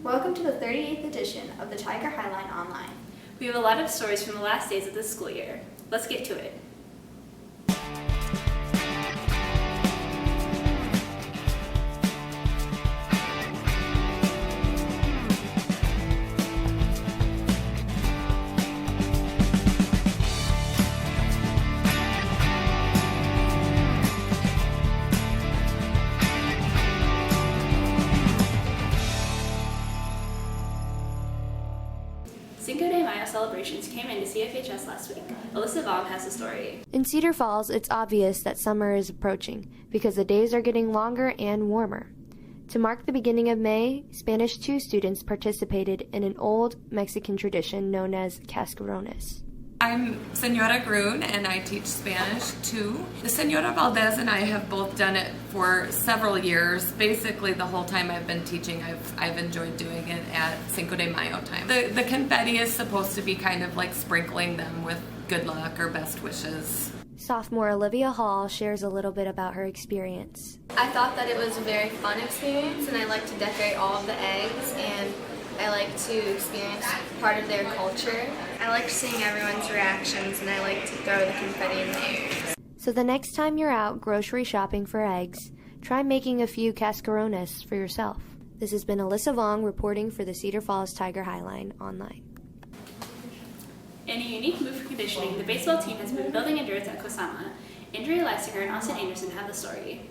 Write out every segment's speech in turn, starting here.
Welcome to the 38th edition of the Tiger Highline Online. We have a lot of stories from the last days of this school year. Let's get to it. Cinco de Mayo celebrations came into CFHS last week. Alyssa Baum has the story. In Cedar Falls, it's obvious that summer is approaching because the days are getting longer and warmer. To mark the beginning of May, Spanish 2 students participated in an old Mexican tradition known as cascarones. I'm Senora Grun and I teach Spanish 2. The Senora Valdez and I have both done it for several years. Basically the whole time I've been teaching, I've enjoyed doing it at Cinco de Mayo time. The confetti is supposed to be kind of like sprinkling them with good luck or best wishes. Sophomore Olivia Hall shares a little bit about her experience. I thought that it was a very fun experience, and I like to decorate all of the eggs, and I like to experience part of their culture. I like seeing everyone's reactions, and I like to throw the confetti in the air. So the next time you're out grocery shopping for eggs, try making a few cascarones for yourself. This has been Alyssa Vong reporting for the Cedar Falls Tiger Highline Online. In a unique move for conditioning, the baseball team has been building endurance at Kosama. Andrea Leisinger and Austin Anderson have the story.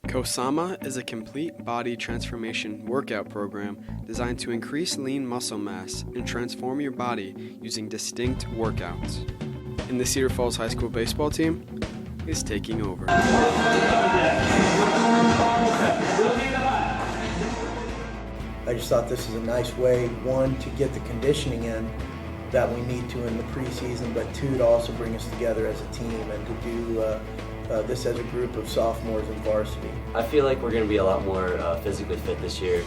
Kosama is a complete body transformation workout program designed to increase lean muscle mass and transform your body using distinct workouts. And the Cedar Falls High School baseball team is taking over. I just thought this is a nice way, one, to get the conditioning in that we need to in the preseason, but two, to also bring us together as a team and to do this as a group of sophomores in varsity. I feel like we're going to be a lot more physically fit this year.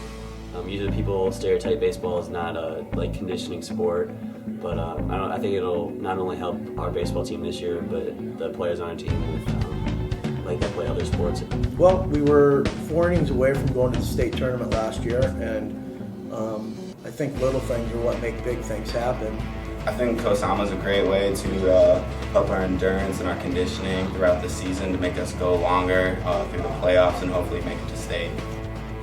Usually people stereotype baseball as not a conditioning sport, but I think it'll not only help our baseball team this year, but the players on our team that play other sports. Well, we were 4 innings away from going to the state tournament last year, and I think little things are what make big things happen. I think Kosama is a great way to help our endurance and our conditioning throughout the season to make us go longer through the playoffs and hopefully make it to state.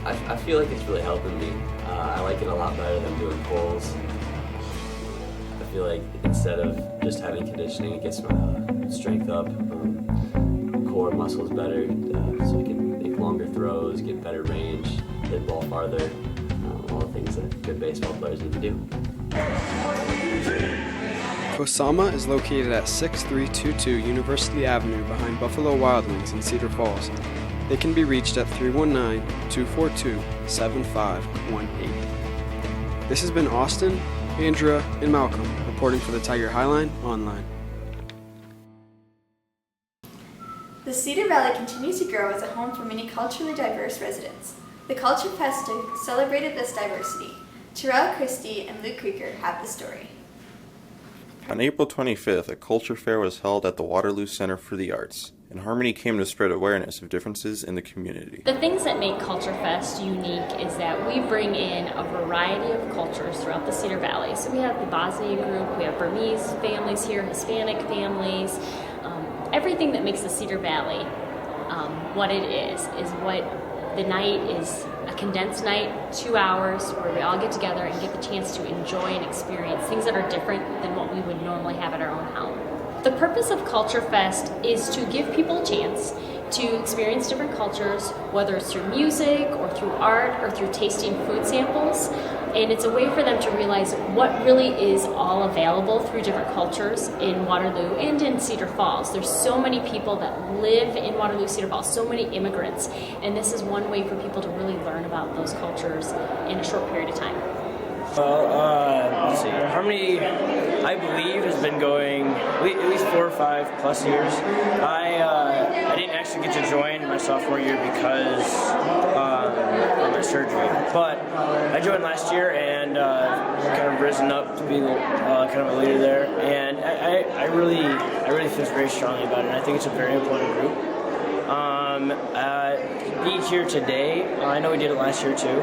I feel like it's really helping me. I like it a lot better than doing pulls. I feel like instead of just having conditioning, it gets my strength up, core muscles better, so I can make longer throws, get better range, hit ball farther, all the things that good baseball players need to do. Kosama is located at 6322 University Avenue behind Buffalo Wild Wings in Cedar Falls. They can be reached at 319-242-7518. This has been Austin, Andrea, and Malcolm reporting for the Tiger Highline Online. The Cedar Valley continues to grow as a home for many culturally diverse residents. The Culture Fest celebrated this diversity. Terrell Christie and Luke Krieger have the story. On April 25th, a culture fair was held at the Waterloo Center for the Arts, and Harmony came to spread awareness of differences in the community. The things that make Culture Fest unique is that we bring in a variety of cultures throughout the Cedar Valley. So we have the Bosnia group, we have Burmese families here, Hispanic families. Everything that makes the Cedar Valley what it is what the night is. A condensed night, 2 hours, where we all get together and get the chance to enjoy and experience things that are different than what we would normally have at our own home. The purpose of Culture Fest is to give people a chance to experience different cultures, whether it's through music or through art or through tasting food samples. And it's a way for them to realize what really is all available through different cultures in Waterloo and in Cedar Falls. There's so many people that live in Waterloo, Cedar Falls, so many immigrants. And this is one way for people to really learn about those cultures in a short period of time. Let's see. Harmony, I believe, has been going at least 4 or 5 plus years. I didn't actually get to join my sophomore year because of my surgery, but I joined last year and kind of risen up to be kind of a leader there. And I really feel very strongly about it. And I think it's a very important group. Being here today, I know we did it last year too.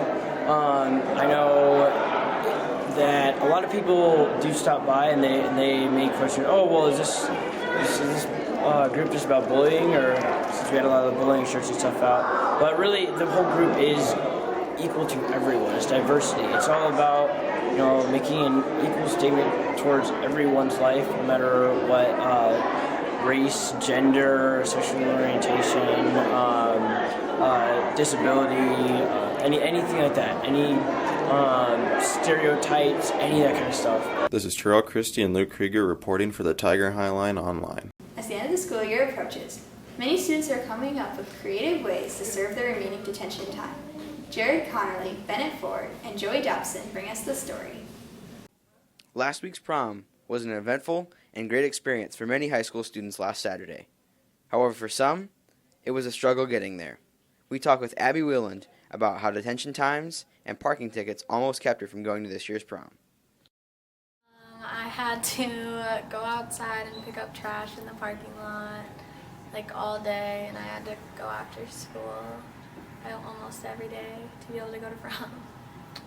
I know that a lot of people do stop by and they may question, oh, well, is this group just about bullying, or since we had a lot of the bullying shirts and stuff out. But really, the whole group is equal to everyone. It's diversity. It's all about, making an equal statement towards everyone's life, no matter what race, gender, sexual orientation, disability, anything like that, any stereotypes, any of that kind of stuff. This is Terrell Christie and Luke Krieger reporting for the Tiger Highline Online. As the end of the school year approaches, many students are coming up with creative ways to serve their remaining detention time. Jared Connerly, Bennett Ford, and Joey Dobson bring us the story. Last week's prom was an eventful and great experience for many high school students last Saturday. However, for some, it was a struggle getting there. We talked with Abby Wheeland about how detention times and parking tickets almost kept her from going to this year's prom. I had to go outside and pick up trash in the parking lot all day, and I had to go after school almost every day to be able to go to prom.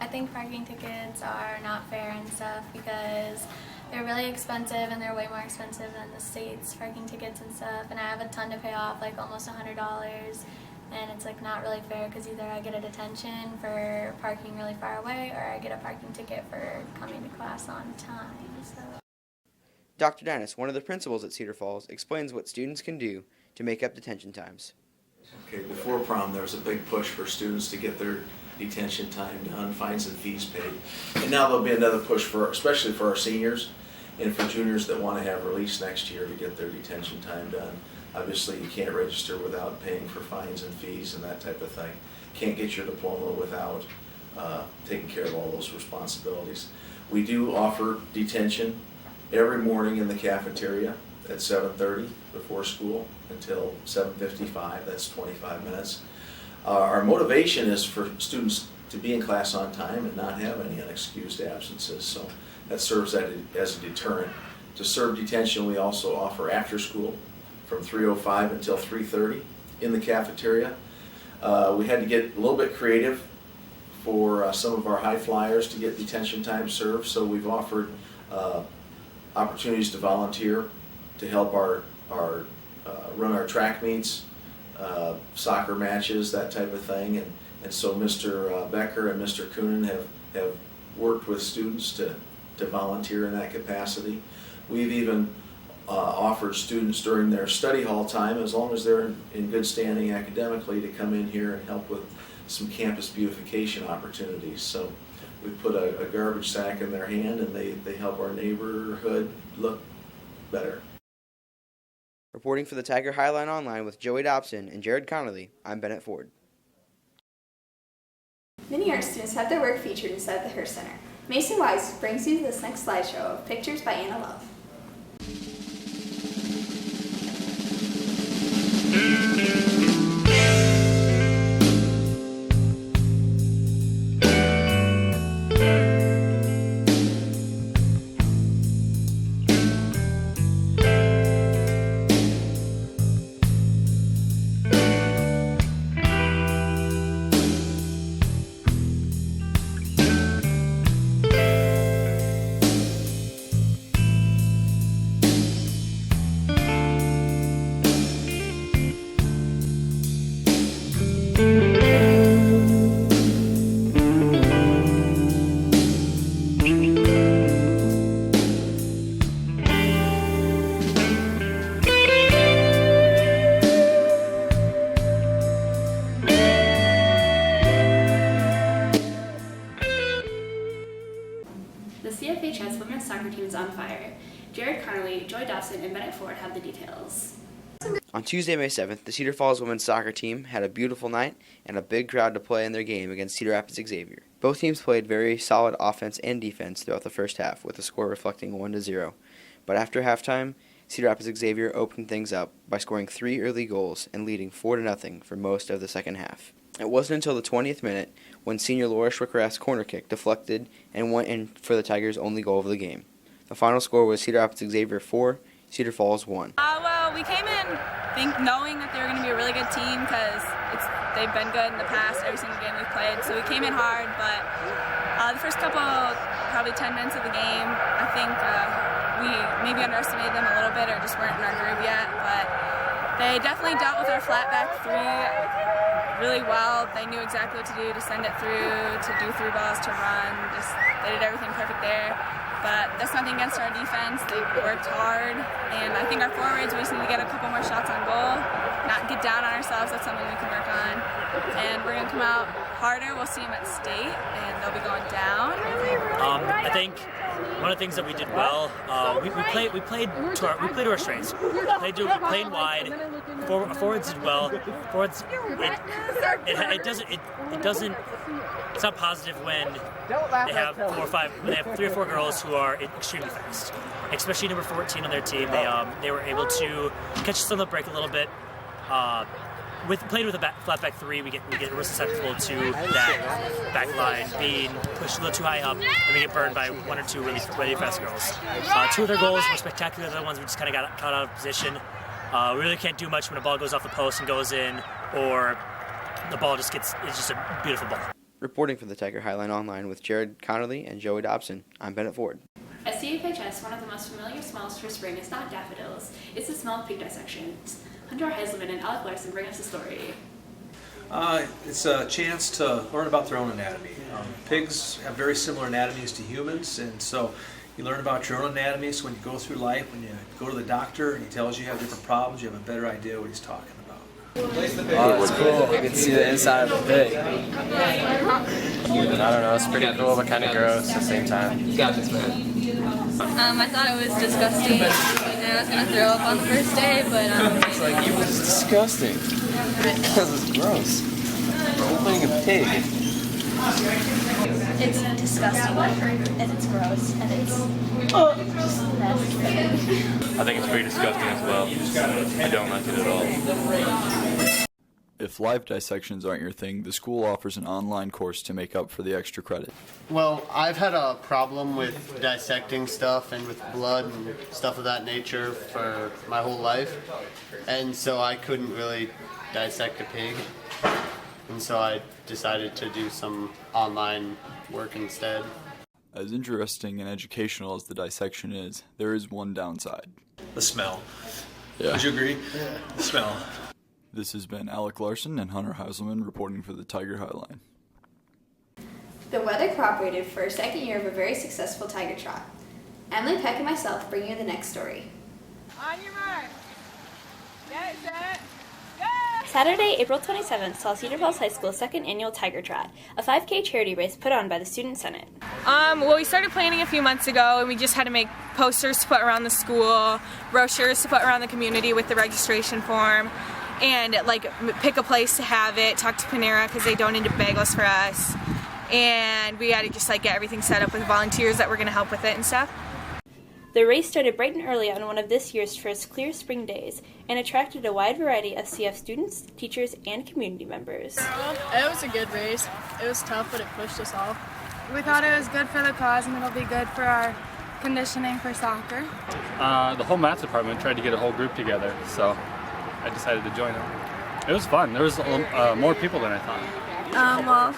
I think parking tickets are not fair and stuff because they're really expensive and they're way more expensive than the state's parking tickets and stuff, and I have a ton to pay off, almost $100, and it's not really fair because either I get a detention for parking really far away or I get a parking ticket for coming to class on time. So. Dr. Dennis, one of the principals at Cedar Falls, explains what students can do to make up detention times. Okay, before prom there was a big push for students to get their detention time done, fines and fees paid. And now there'll be another push especially for our seniors and for juniors that want to have release next year to get their detention time done. Obviously you can't register without paying for fines and fees and that type of thing. Can't get your diploma without taking care of all those responsibilities. We do offer detention every morning in the cafeteria at 7:30 before school until 7:55. That's 25 minutes. Our motivation is for students to be in class on time and not have any unexcused absences, so that serves as a deterrent. To serve detention, we also offer after school from 3:05 until 3:30 in the cafeteria. We had to get a little bit creative for some of our high flyers to get detention time served, so we've offered opportunities to volunteer to help run our track meets, soccer matches, that type of thing, and so Mr. Becker and Mr. Coonan have worked with students to volunteer in that capacity. We've even offered students during their study hall time, as long as they're in good standing academically, to come in here and help with some campus beautification opportunities. So we put a garbage sack in their hand and they help our neighborhood look better. Reporting for the Tiger Highline Online with Joey Dobson and Jared Connolly, I'm Bennett Ford. Many art students have their work featured inside the Hearst Center. Mason Wise brings you this next slideshow of pictures by Anna Love. Jared Connerly, Joy Dobson, and Bennett Ford have the details. On Tuesday, May 7th, the Cedar Falls women's soccer team had a beautiful night and a big crowd to play in their game against Cedar Rapids Xavier. Both teams played very solid offense and defense throughout the first half, with the score reflecting 1-0. But after halftime, Cedar Rapids Xavier opened things up by scoring 3 early goals and leading 4-0 for most of the second half. It wasn't until the 20th minute when senior Laura Schwickrath's corner kick deflected and went in for the Tigers' only goal of the game. The final score was Cedar Rapids Xavier 4, Cedar Falls 1. Well, we came in knowing that they were going to be a really good team because they've been good in the past, every single game we've played. So we came in hard, but the first couple probably 10 minutes of the game. I think we maybe underestimated them a little bit or just weren't in our groove yet, but they definitely dealt with our flat back three really well. They knew exactly what to do to send it through, to do through balls, to run. They did everything perfect there. But that's nothing against our defense. They worked hard, and I think our forwards, we just need to get a couple more shots on goal, not get down on ourselves. That's something we can work on. And we're going to come out harder. We'll see them at state, and they'll be going down. I think one of the things that we did well, we played to our strengths. Played wide. Forwards did well. Forwards, it's not positive when they have 3 or 4 girls who are extremely fast, especially number 14 on their team. They were able to catch us on the break a little bit. Played with a flat back 3, we get real susceptible to that back line being pushed a little too high up, and we get burned by 1 or 2 really fast girls. 2 of their goals were spectacular. The other ones we just kind of got caught out of position. We really can't do much when a ball goes off the post and goes in, or the ball it's just a beautiful ball. Reporting for the Tiger Highline Online with Jared Connerly and Joey Dobson, I'm Bennett Ford. At CFHS, one of the most familiar smells for spring is not daffodils, it's the smell of pig dissections. Hunter Heiselman and Alec Larson bring us the story. It's a chance to learn about their own anatomy. Pigs have very similar anatomies to humans, and so you learn about your own anatomy, so when you go through life, when you go to the doctor and he tells you you have different problems, you have a better idea what he's talking about. Oh, it's cool. You can see the inside of the pig. I don't know, it's pretty cool but kind of gross at the same time. You got this, man. I thought it was disgusting, and I was going to throw up on the first day, but It's like, it was disgusting. Because it's gross. We're playing a pig. It's disgusting, and it's gross, and it's just nasty. I think it's pretty disgusting as well. I don't like it at all. If live dissections aren't your thing, the school offers an online course to make up for the extra credit. Well, I've had a problem with dissecting stuff and with blood and stuff of that nature for my whole life, and so I couldn't really dissect a pig, and so I decided to do some online work instead. As interesting and educational as the dissection is, there is one downside. The smell. Yeah. Would you agree? Yeah. The smell. This has been Alec Larson and Hunter Heiselman reporting for the Tiger Highline. The weather cooperated for a second year of a very successful Tiger Trot. Emily Peck and myself bring you the next story. On your mark. Get set. Saturday, April 27th saw Cedar Falls High School's second annual Tiger Trot, a 5K charity race put on by the Student Senate. Well, we started planning a few months ago, and we just had to make posters to put around the school, brochures to put around the community with the registration form, and pick a place to have it, talk to Panera because they donated bagels for us, and we had to just get everything set up with volunteers that were going to help with it and stuff. The race started bright and early on one of this year's first clear spring days and attracted a wide variety of CF students, teachers, and community members. It was a good race. It was tough, but it pushed us all. We thought it was good for the cause, and it'll be good for our conditioning for soccer. The whole math department tried to get a whole group together, so I decided to join it. It was fun. There was more people than I thought. Well,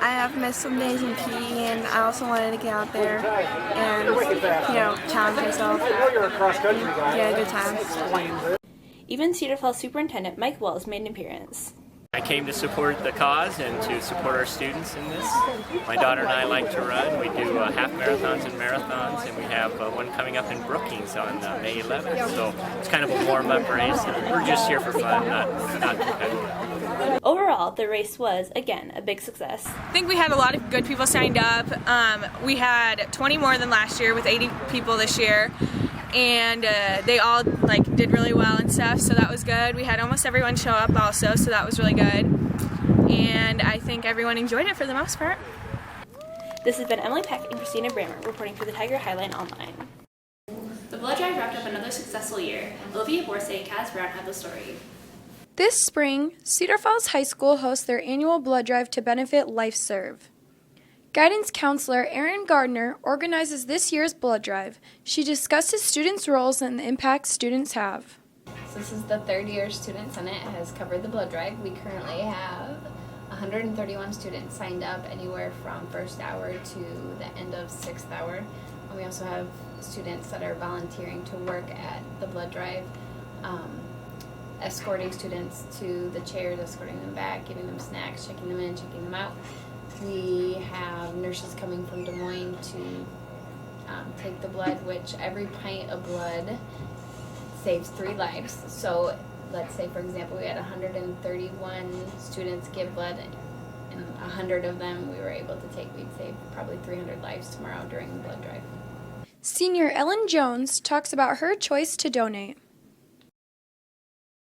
I have missed some days in PE, and I also wanted to get out there and, challenge myself. Get a good time. Even Cedar Falls Superintendent Mike Wells made an appearance. I came to support the cause and to support our students in this. My daughter and I like to run. We do half marathons and marathons, and we have one coming up in Brookings on May 11th. So it's kind of a warm-up race, and we're just here for fun, not competitive. Overall, the race was, again, a big success. I think we had a lot of good people signed up. We had 20 more than last year with 80 people this year. And they all did really well and stuff, so that was good. We had almost everyone show up also, so that was really good. And I think everyone enjoyed it for the most part. This has been Emily Peck and Christina Brammer reporting for the Tiger Highline Online. The blood drive wrapped up another successful year. Olivia Borse and Kaz Brown have the story. This spring, Cedar Falls High School hosts their annual blood drive to benefit LifeServe. Guidance counselor Erin Gardner organizes this year's blood drive. She discusses students' roles and the impact students have. So this is the third year Student Senate has covered the blood drive. We currently have 131 students signed up anywhere from first hour to the end of 6th hour. And we also have students that are volunteering to work at the blood drive, escorting students to the chairs, escorting them back, giving them snacks, checking them in, checking them out. We have nurses coming from Des Moines to take the blood, which every pint of blood saves 3 lives. So let's say, for example, we had 131 students give blood, and 100 of them we were able to take. We'd save probably 300 lives tomorrow during the blood drive. Senior Ellen Jones talks about her choice to donate.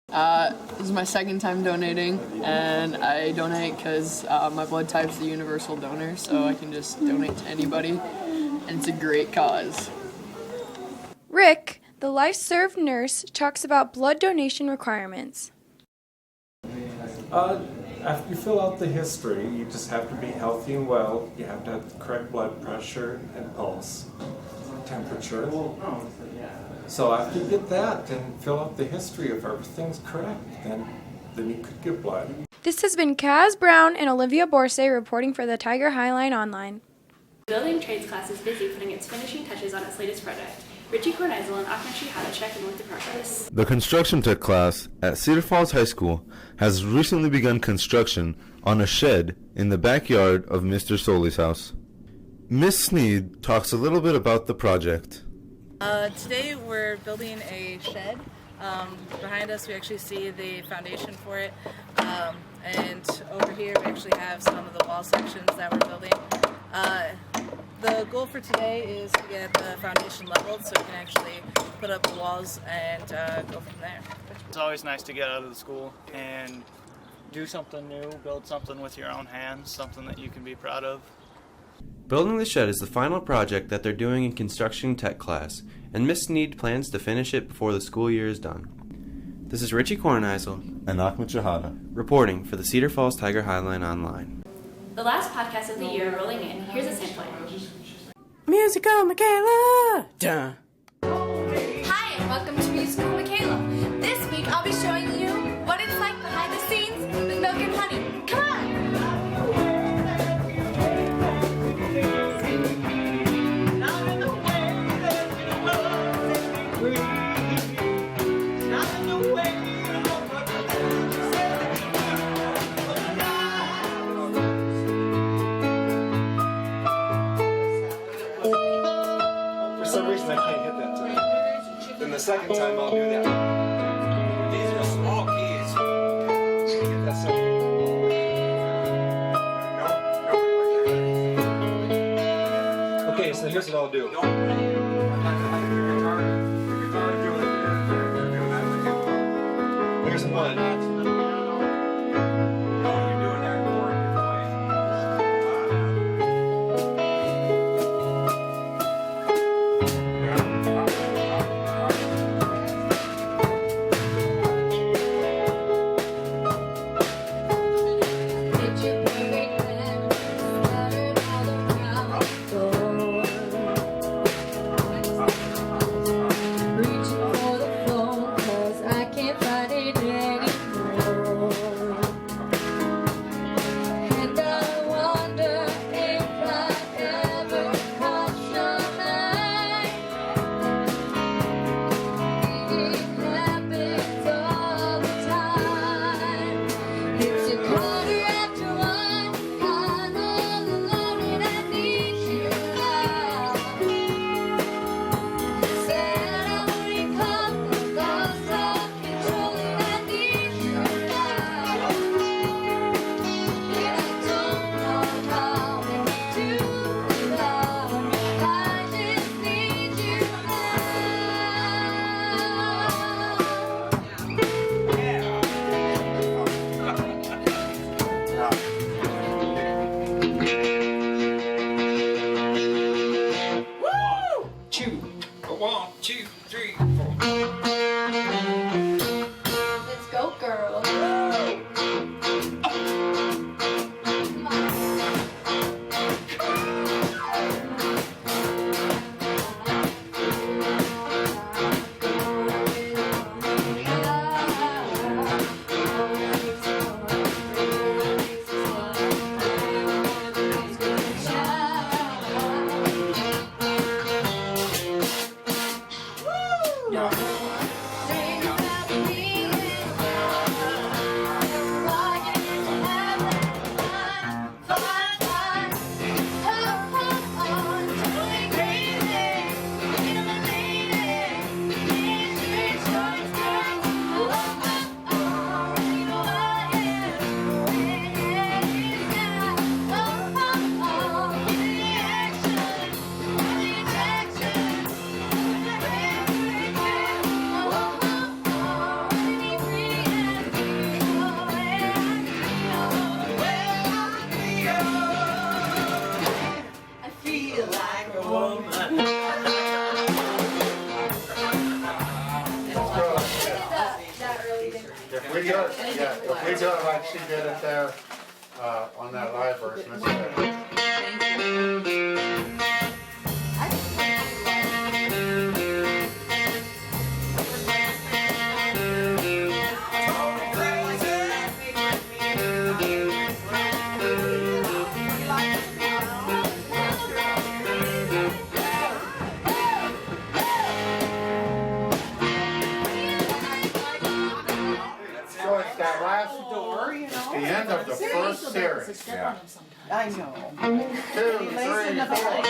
This is my second time donating, and I donate because my blood type's the universal donor, so I can just donate to anybody, and it's a great cause. Rick, the life-serve nurse, talks about blood donation requirements. After you fill out the history, you just have to be healthy and well. You have to have the correct blood pressure and pulse, temperature. So after you get that and fill out the history, if everything's correct, then you could give blood. This has been Kaz Brown and Olivia Borsay reporting for the Tiger Highline Online. The building trades class is busy putting its finishing touches on its latest project. Richie Korneisel and Akmashi had to check in with the progress. The construction tech class at Cedar Falls High School has recently begun construction on a shed in the backyard of Mr. Soli's house. Miss Sneed talks a little bit about the project. Today we're building a shed. Behind us we actually see the foundation for it, and over here we actually have some of the wall sections that we're building. The goal for today is to get the foundation leveled so we can actually put up the walls and go from there. It's always nice to get out of the school and do something new, build something with your own hands, something that you can be proud of. Building the shed is the final project that they're doing in construction tech class, and Miss Sneed plans to finish it before the school year is done. This is Richie Korneisel and Ahmed Shahada reporting for the Cedar Falls Tiger Highline Online. The last podcast of the year rolling in. Here's a sampling. Musical Makaela! Duh. Hi, and welcome to Musical Makaela. This week I'll be showing you what it's like behind the scenes with Milk and Honey. Come on! For some reason I can't hit that today. Then the second time I'll do that. These are small keys. Get that second. Okay, so here's what I'll do. There's one. If we do it like she did it there on that live version, let's do it. The end of the first series. Yeah. I know. 2, 3, 4.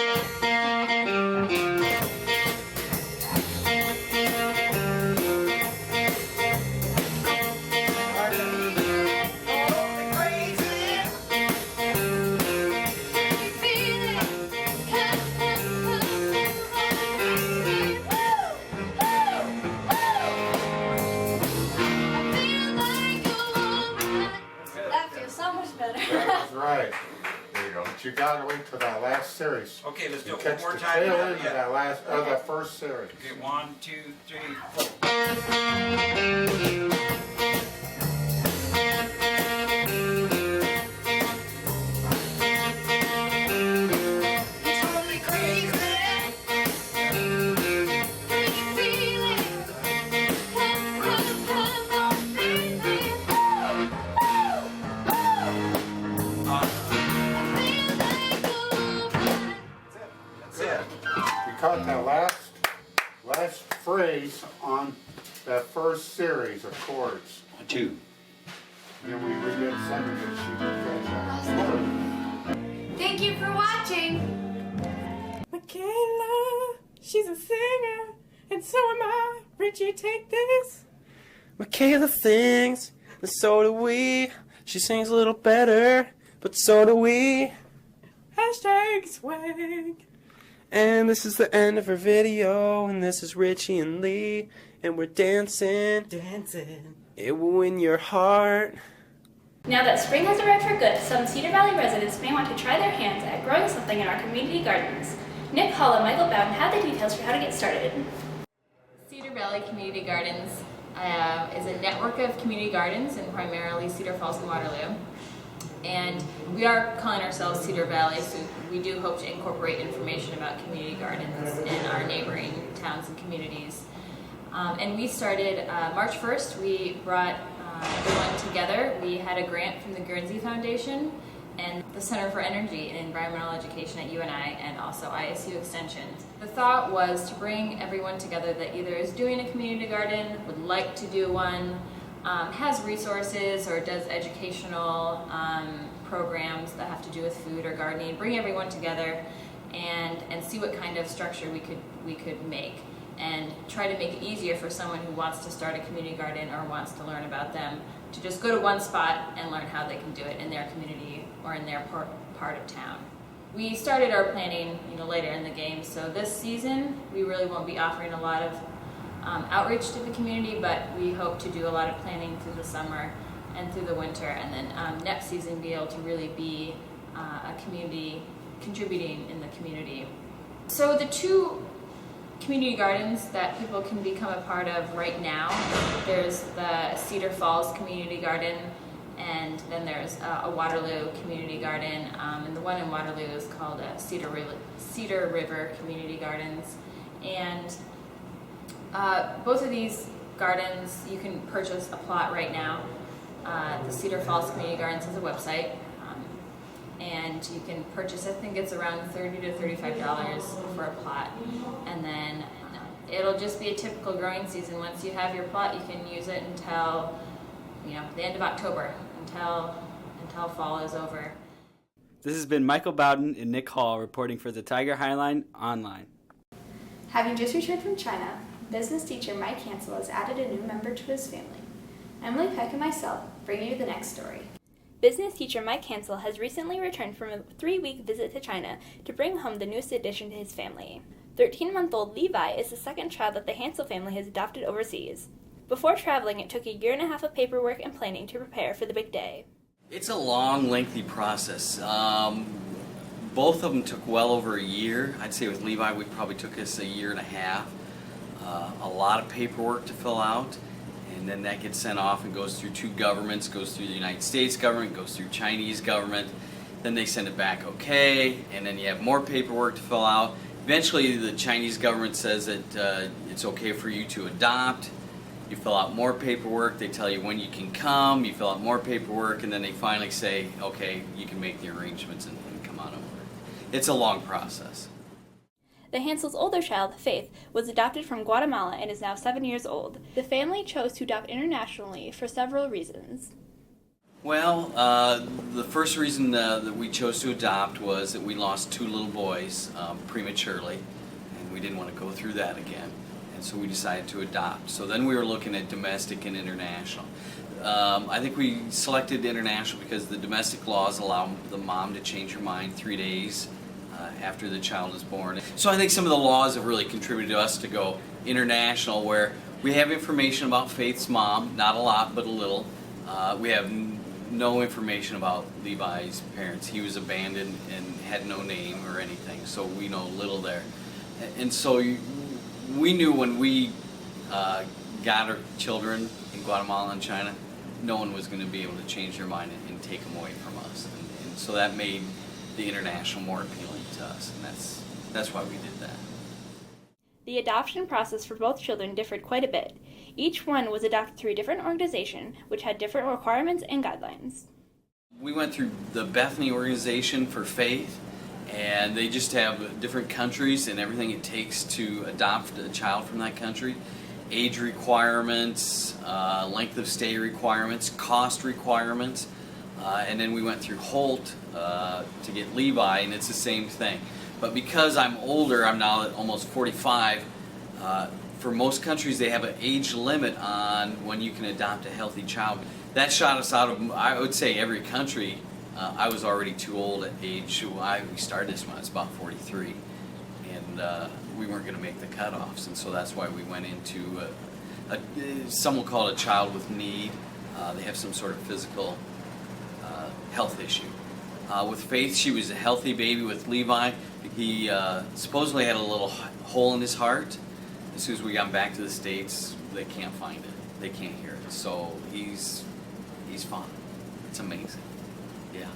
Right. There you go. But you gotta wait till that last series. Okay, let's do You it catch one more the time. tail end of that last of the first series. Okay, 1, 2, 3, 4. Caught that last phrase on that first series of chords. 2. And then we redid second that she Thank you for watching. Makaela, she's a singer, and so am I. Richie, take this. Makaela sings, and so do we. She sings a little better, but so do we. Hashtag swag. And this is the end of our video, and this is Richie and Lee, and we're dancing. It will win your heart. Now that spring has arrived for good, some Cedar Valley residents may want to try their hands at growing something in our community gardens. Nick Hall and Michael Bowden have the details for how to get started. Cedar Valley Community Gardens is a network of community gardens in primarily Cedar Falls and Waterloo. And we are calling ourselves Cedar Valley, so we do hope to incorporate information about community gardens in our neighboring towns and communities. And we started March 1st. We brought everyone together. We had a grant from the Guernsey Foundation and the Center for Energy and Environmental Education at UNI and also ISU Extension. The thought was to bring everyone together that either is doing a community garden, would like to do one, has resources or does educational programs that have to do with food or gardening, bring everyone together and see what kind of structure we could make and try to make it easier for someone who wants to start a community garden or wants to learn about them to just go to one spot and learn how they can do it in their community or in their part of town. We started our planning later in the game, so this season we really won't be offering a lot of outreach to the community, but we hope to do a lot of planning through the summer and through the winter, and then next season be able to really be a community contributing in the community. So the two community gardens that people can become a part of right now, there's the Cedar Falls Community Garden, and then there's a Waterloo Community Garden, and the one in Waterloo is called Cedar River Community Gardens. And both of these gardens, you can purchase a plot right now. The Cedar Falls Community Gardens has a website, and you can purchase, I think it's around $30 to $35 for a plot. And then it'll just be a typical growing season. Once you have your plot, you can use it until the end of October, until fall is over. This has been Michael Bowden and Nick Hall reporting for the Tiger Highline Online. Having just returned from China, business teacher Mike Hansel has added a new member to his family. Emily Peck and myself bring you the next story. Business teacher Mike Hansel has recently returned from a 3-week visit to China to bring home the newest addition to his family. 13-month-old Levi is the second child that the Hansel family has adopted overseas. Before traveling, it took a year and a half of paperwork and planning to prepare for the big day. It's a long, lengthy process. Both of them took well over a year. I'd say with Levi, we probably took us a year and a half. A lot of paperwork to fill out, and then that gets sent off and goes through two governments, goes through the United States government, goes through Chinese government, then they send it back okay, and then you have more paperwork to fill out. Eventually the Chinese government says that it's okay for you to adopt. You fill out more paperwork, they tell you when you can come, you fill out more paperwork, and then they finally say, okay, you can make the arrangements and come on over. It's a long process. The Hansel's older child, Faith, was adopted from Guatemala and is now 7 years old. The family chose to adopt internationally for several reasons. Well, the first reason that we chose to adopt was that we lost two little boys prematurely, and we didn't want to go through that again. And so we decided to adopt. So then we were looking at domestic and international. I think we selected international because the domestic laws allow the mom to change her mind 3 days after the child is born. So I think some of the laws have really contributed to us to go international, where we have information about Faith's mom, not a lot, but a little. We have no information about Levi's parents. He was abandoned and had no name or anything, so we know little there. And so we knew when we got our children in Guatemala and China, no one was going to be able to change their mind and take them away from us. And so that made the international more appealing to us, and that's why we did that. The adoption process for both children differed quite a bit. Each one was adopted through a different organization, which had different requirements and guidelines. We went through the Bethany organization for Faith, and they just have different countries and everything it takes to adopt a child from that country. Age requirements, length of stay requirements, cost requirements, and then we went through Holt to get Levi, and it's the same thing. But because I'm older, I'm now almost 45, for most countries they have an age limit on when you can adopt a healthy child. That shot us out of, I would say, every country. I was already too old at age, we started this when I was about 43, and we weren't going to make the cutoffs, and so that's why we went into some will call it a child with need. They have some sort of physical health issue. With Faith, she was a healthy baby. With Levi, he supposedly had a little hole in his heart. As soon as we got back to the States, they can't find it. They can't hear it. So he's fine. It's amazing. Yeah.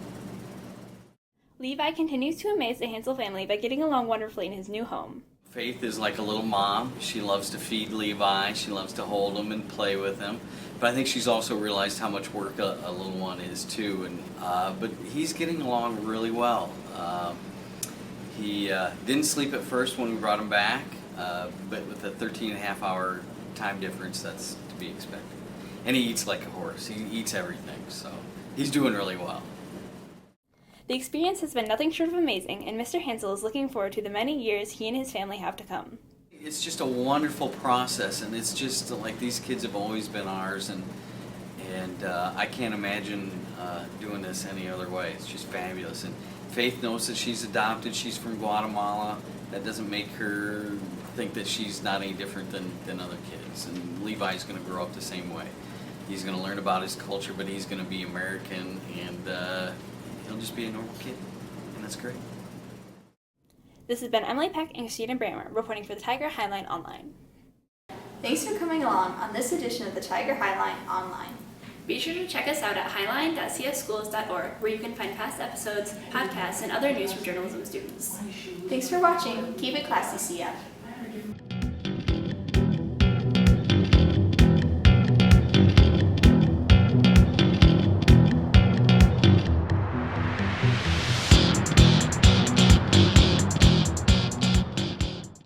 Levi continues to amaze the Hansel family by getting along wonderfully in his new home. Faith is like a little mom. She loves to feed Levi. She loves to hold him and play with him. But I think she's also realized how much work a little one is too. And but he's getting along really well. He didn't sleep at first when we brought him back, but with a 13.5-hour time difference, that's to be expected. And he eats like a horse. He eats everything, so he's doing really well. The experience has been nothing short of amazing, and Mr. Hansel is looking forward to the many years he and his family have to come. It's just a wonderful process, and it's just like these kids have always been ours, and I can't imagine doing this any other way. It's just fabulous. And Faith knows that she's adopted. She's from Guatemala. That doesn't make her think that she's not any different than other kids. And Levi's going to grow up the same way. He's going to learn about his culture, but he's going to be American, and he'll just be a normal kid, and that's great. This has been Emily Peck and Christina Brammer reporting for the Tiger Highline Online. Thanks for coming along on this edition of the Tiger Highline Online. Be sure to check us out at highline.csschools.org, where you can find past episodes, podcasts, and other news from journalism students. Thanks for watching. Keep it classy, see ya.